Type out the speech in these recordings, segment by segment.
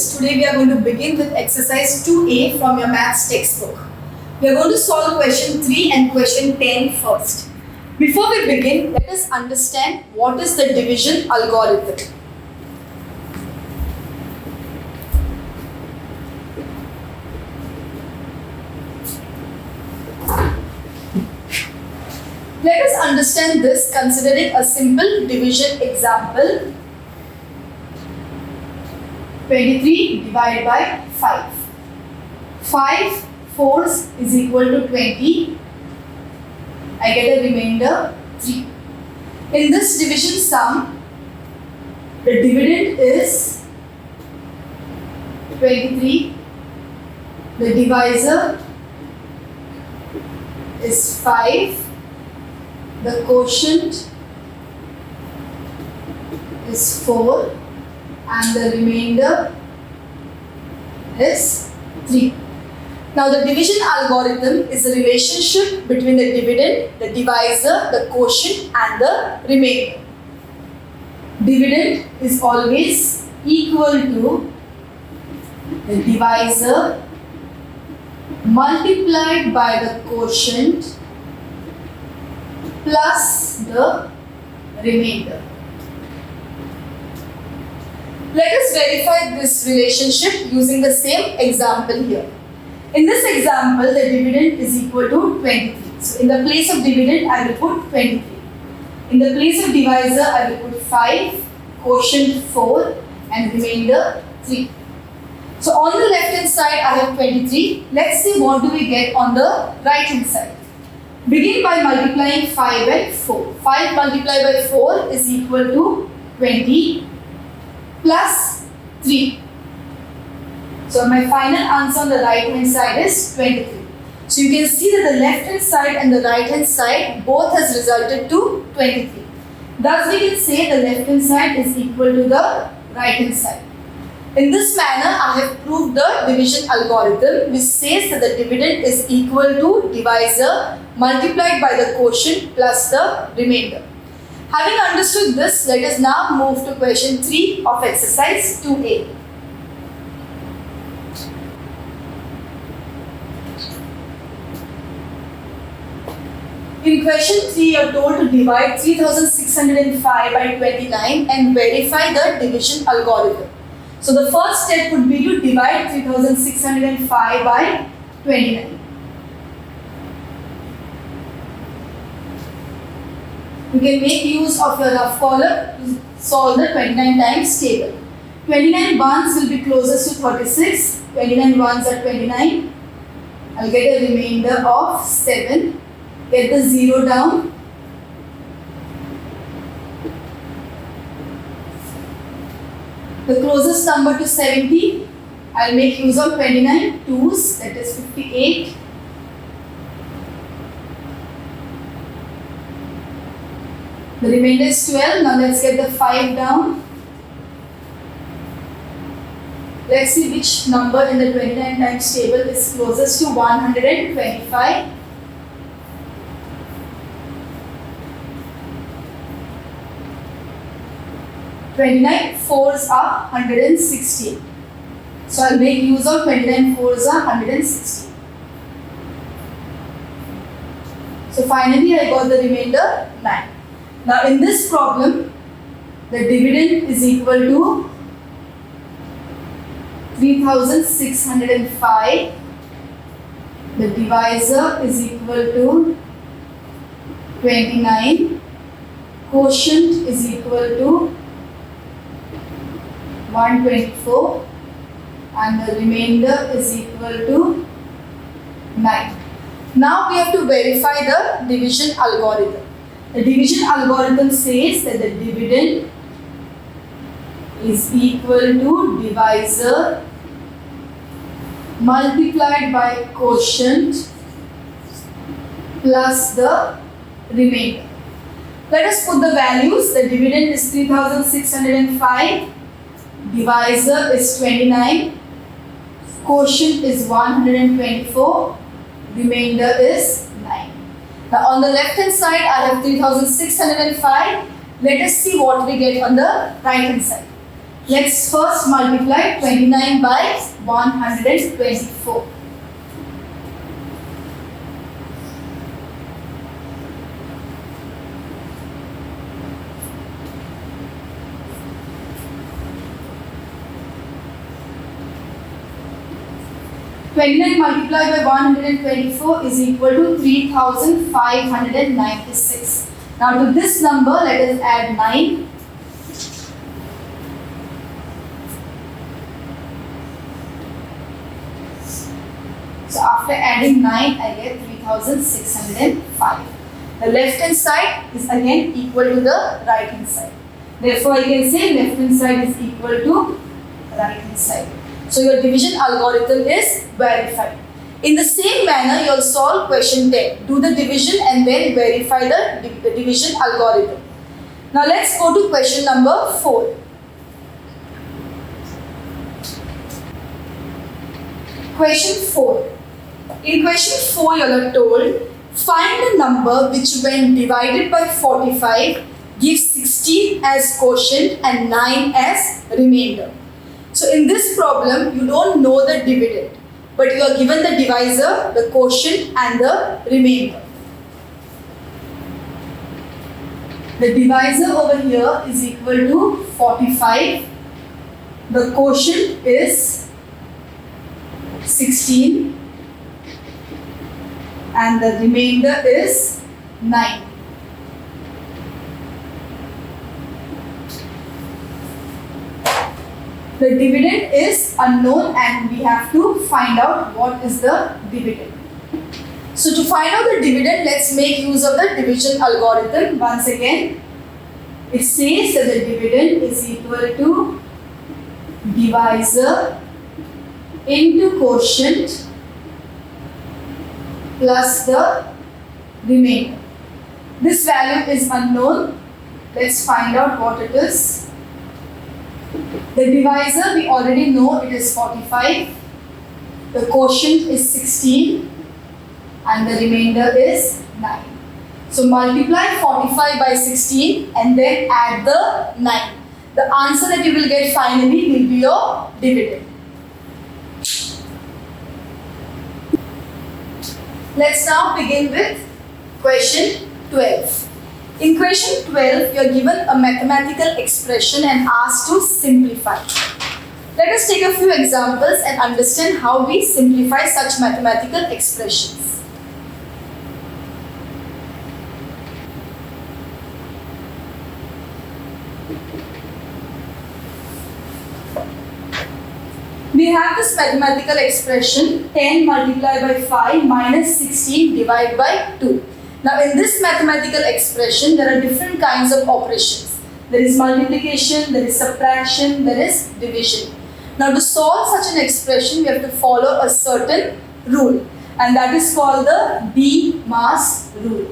students, today we are going to begin with exercise 2A from your maths textbook. We are going to solve question 3 and question 10 first. Before we begin, let us understand what is the division algorithm. Let us understand this considering a simple division example. 23 divided by 5. 5 fours is equal to 20. I get a remainder 3. In this division sum, the dividend is 23. The divisor is 5. The quotient is 4 and the remainder is 3. Now the division algorithm is a relationship between the dividend, the divisor, the quotient and the remainder. Dividend is always equal to the divisor multiplied by the quotient plus the remainder. Let us verify this relationship using the same example here. In this example, the dividend is equal to 23. So, in the place of dividend, I will put 23. In the place of divisor, I will put 5, quotient 4 and remainder 3. So, on the left hand side, I have 23. Let's see what do we get on the right hand side. Begin by multiplying 5 and 4. 5 multiplied by 4 is equal to 20 plus 3. So my final answer on the right hand side is 23. So you can see that the left hand side and the right hand side both has resulted to 23. Thus we can say the left hand side is equal to the right hand side. In this manner, I have proved the division algorithm, which says that the dividend is equal to divisor multiplied by the quotient plus the remainder. Having understood this, let us now move to question 3 of exercise 2A. In question 3, you are told to divide 3605 by 29 and verify the division algorithm. So the first step would be to divide 3605 by 29. You can make use of your rough column to solve the 29 times table. 29 ones will be closest to 36. 29 ones are 29. I'll get a remainder of 7. Get the 0 down. The closest number to 70, I'll make use of 29 twos, that is 58. The remainder is 12. Now let's get the 5 down. Let's see which number in the 29 times table is closest to 125. Twenty-nine fours are 116. So I'll make use of 29 fours are 116. So finally I got the remainder 9. Now in this problem, the dividend is equal to 3605. The divisor is equal to 29. Quotient is equal to 124 and the remainder is equal to 9. Now we have to verify the division algorithm. The division algorithm says that the dividend is equal to divisor multiplied by quotient plus the remainder. Let us put the values. The dividend is 3605. Divisor is 29, quotient is 124, remainder is 9. Now on the left hand side I have 3605. Let us see what we get on the right hand side. Let's first multiply 29 by 124. Twenty-nine multiplied by 124 is equal to 3,596. Now to this number, let us add 9. So after adding 9, I get 3,605. The left hand side is again equal to the right hand side. Therefore, I can say left hand side is equal to right hand side. So your division algorithm is verified. In the same manner, you will solve question 10. Do the division and then verify the division algorithm. Now let's go to question number 4. Question 4. In question 4, you are told, find a number which when divided by 45 gives 16 as quotient and 9 as remainder. So in this problem, you don't know the dividend, but you are given the divisor, the quotient and the remainder. The divisor over here is equal to 45. The quotient is 16 and the remainder is 9. The dividend is unknown and we have to find out what is the dividend. So to find out the dividend, let's make use of the division algorithm. Once again, it says that the dividend is equal to divisor into quotient plus the remainder. This value is unknown. Let's find out what it is. The divisor, we already know it is 45. The quotient is 16 and the remainder is 9. So multiply 45 by 16 and then add the 9. The answer that you will get finally will be your dividend. Let's now begin with question 12. In question 12, you are given a mathematical expression and asked to simplify. Let us take a few examples and understand how we simplify such mathematical expressions. We have this mathematical expression 10 multiplied by 5 minus 16 divided by 2. Now in this mathematical expression, there are different kinds of operations. There is multiplication, there is subtraction, there is division. Now to solve such an expression, we have to follow a certain rule, and that is called the D-mass rule.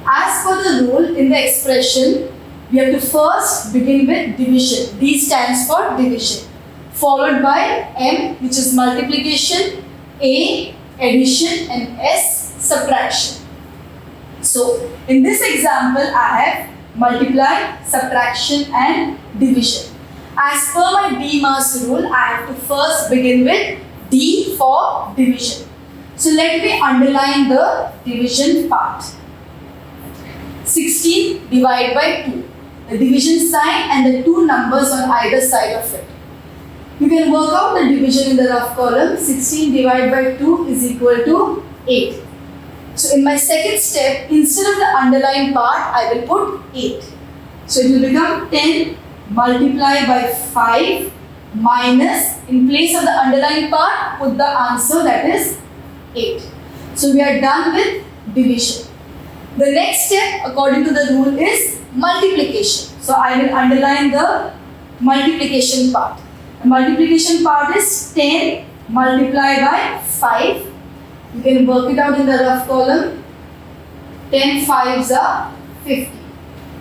As per the rule in the expression, we have to first begin with division. D stands for division, followed by M, which is multiplication, A, addition, and S, subtraction. So in this example, I have multiply, subtraction and division. As per my D-mass rule, I have to first begin with D for division. So let me underline the division part. 16 divided by 2. The division sign and the two numbers on either side of it. You can work out the division in the rough column. 16 divided by 2 is equal to 8. So in my second step, instead of the underlined part, I will put 8. So it will become 10 multiplied by 5 minus, in place of the underlined part, put the answer, that is 8. So we are done with division. The next step according to the rule is multiplication. So I will underline the multiplication part. The multiplication part is 10 multiplied by 5. You can work it out in the rough column. 10 5s are 50.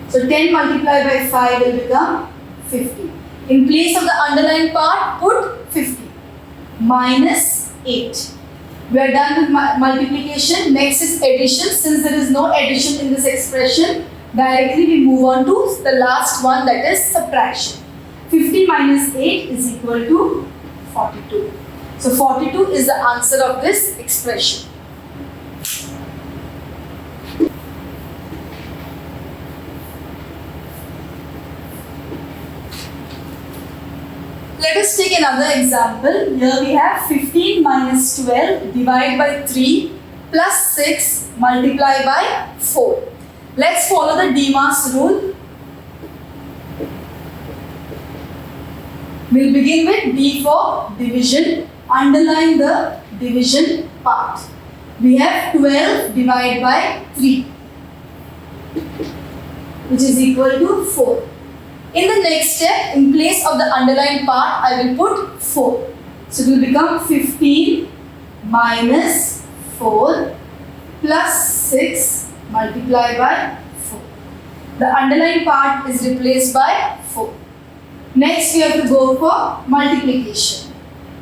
So 10 multiplied by 5 will become 50. In place of the underlined part, put 50. Minus 8. We are done with multiplication. Next is addition. Since there is no addition in this expression, directly we move on to the last one, that is subtraction. 50 minus 8 is equal to 42. So 42 is the answer of this expression. Let us take another example. Here we have 15 minus 12 divided by 3 plus 6 multiplied by 4. Let's follow the DMAS rule. We'll begin with D for division. Underline the division part. We have 12 divided by 3, which is equal to 4. In the next step, in place of the underlined part, I will put 4. So it will become 15 minus 4 plus 6 multiplied by 4. The underlined part is replaced by 4. Next, we have to go for multiplication.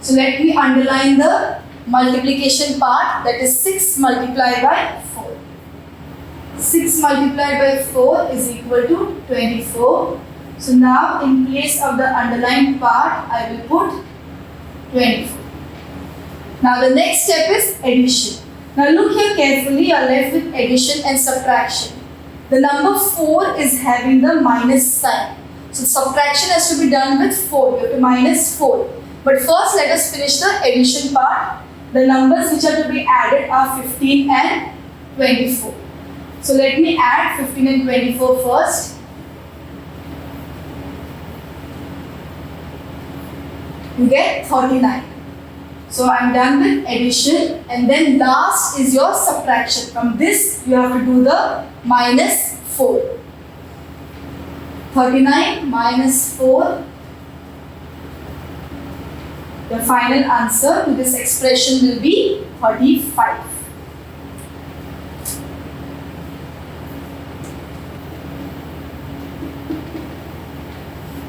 So let me underline the multiplication part, that is 6 multiplied by 4. 6 multiplied by 4 is equal to 24. So now in place of the underlined part, I will put 24. Now the next step is addition. Now look here carefully, you are left with addition and subtraction. The number 4 is having the minus sign. So subtraction has to be done with 4. You have to minus 4. But first let us finish the addition part. The numbers which are to be added are 15 and 24. So let me add 15 and 24 first. You get 39. So I am done with addition, and then last is your subtraction. From this you have to do the minus 4. 39 minus 4. The final answer to this expression will be 35.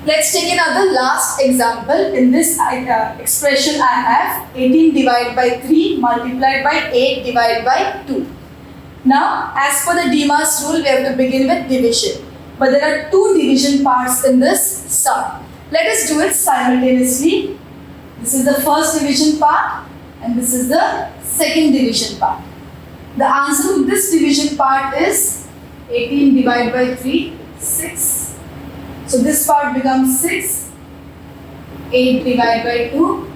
Let's take another last example. In this expression I have 18 divided by 3 multiplied by 8 divided by 2. Now as per the DMAS rule, we have to begin with division. But there are two division parts in this sum. Let us do it simultaneously. This is the first division part and this is the second division part. The answer to this division part is 18 divided by 3, 6. So this part becomes 6, 8 divided by 2,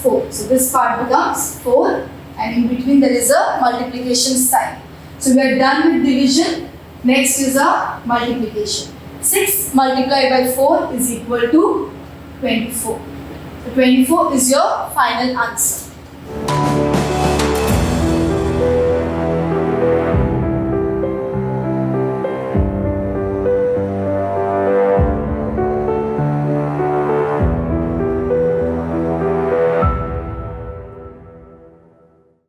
4. So this part becomes 4 and in between there is a multiplication sign. So we are done with division. Next is a multiplication. 6 multiplied by 4 is equal to 24. So 24 is your final answer.